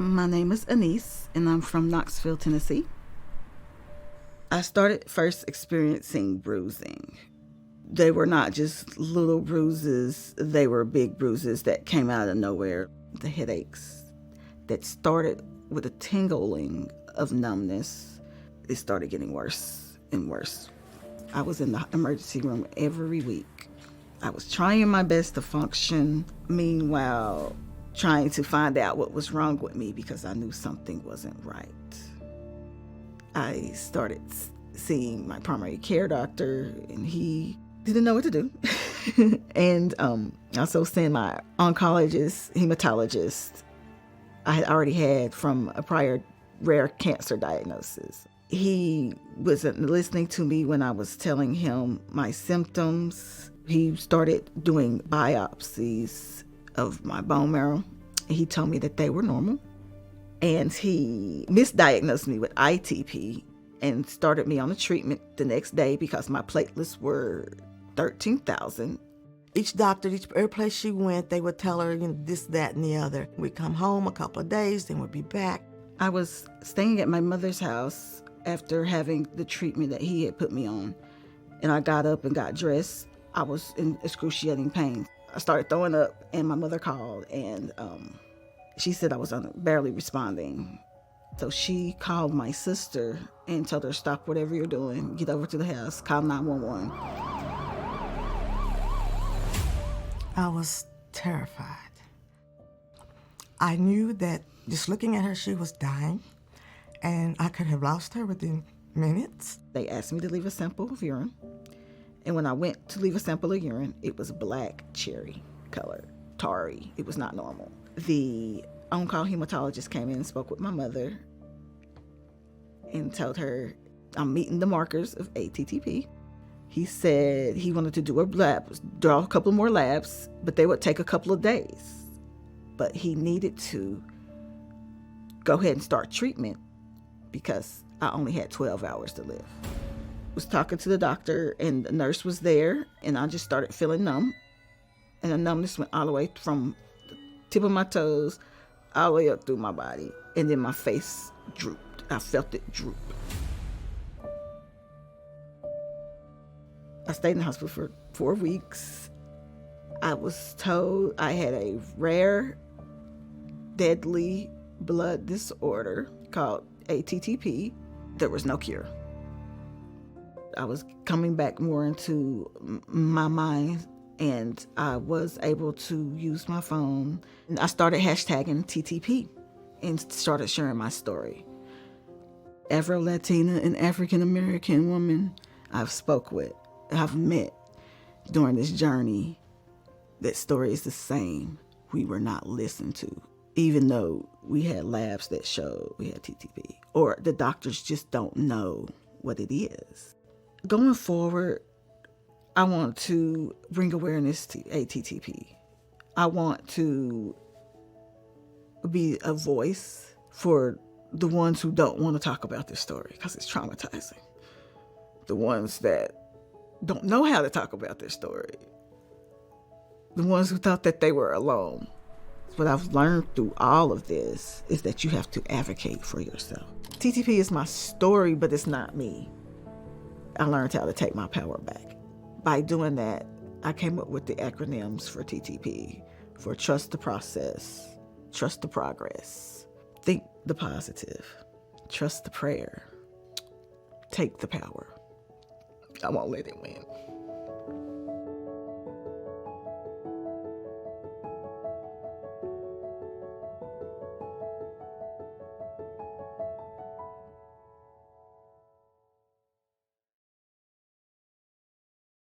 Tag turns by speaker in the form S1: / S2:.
S1: My name is Anise, and I'm from Knoxville, Tennessee. I started first experiencing bruising. They were not just little bruises, they were big bruises that came out of nowhere. The headaches that started with a tingling of numbness, it started getting worse and worse. I was in the emergency room every week. I was trying my best to function, meanwhile trying to find out what was wrong with me because I knew something wasn't right. I started seeing my primary care doctor, and he didn't know what to do. And also seeing my oncologist, hematologist, I had already had from a prior rare cancer diagnosis. He wasn't listening to me when I was telling him my symptoms. He started doing biopsies of my bone marrow. He told me that they were normal. And he misdiagnosed me with ITP and started me on a treatment the next day because my platelets were 13,000.
S2: Each doctor, every place she went, they would tell her this, that, and the other. We'd come home a couple of days, then we'd be back.
S1: I was staying at my mother's house after having the treatment that he had put me on. And I got up and got dressed. I was in excruciating pain. I started throwing up, and my mother called, and she said I was barely responding. So she called my sister and told her, stop whatever you're doing, get over to the house, call 911.
S2: I was terrified. I knew that just looking at her, she was dying, and I could have lost her within minutes.
S1: They asked me to leave a sample of urine. And when I went to leave a sample of urine, it was black cherry color, tarry. It was not normal. The on-call hematologist came in and spoke with my mother and told her I'm meeting the markers of ATTP. He said he wanted to do draw a couple more labs, but they would take a couple of days. But he needed to go ahead and start treatment because I only had 12 hours to live. Was talking to the doctor, and the nurse was there, and I just started feeling numb. And the numbness went all the way from the tip of my toes all the way up through my body. And then my face drooped. I felt it droop. I stayed in the hospital for 4 weeks. I was told I had a rare, deadly blood disorder called ATTP. There was no cure. I was coming back more into my mind, and I was able to use my phone. And I started hashtagging TTP and started sharing my story. Afro-Latina and African-American woman I've met during this journey, that story is the same. We were not listened to, even though we had labs that showed we had TTP, or the doctors just don't know what it is. Going forward, I want to bring awareness to ATTP. I want to be a voice for the ones who don't want to talk about this story because it's traumatizing. The ones that don't know how to talk about their story. The ones who thought that they were alone. What I've learned through all of this is that you have to advocate for yourself. TTP is my story, but it's not me. I learned how to take my power back. By doing that, I came up with the acronyms for TTP, for trust the process, trust the progress, think the positive, trust the prayer, take the power. I won't let it win.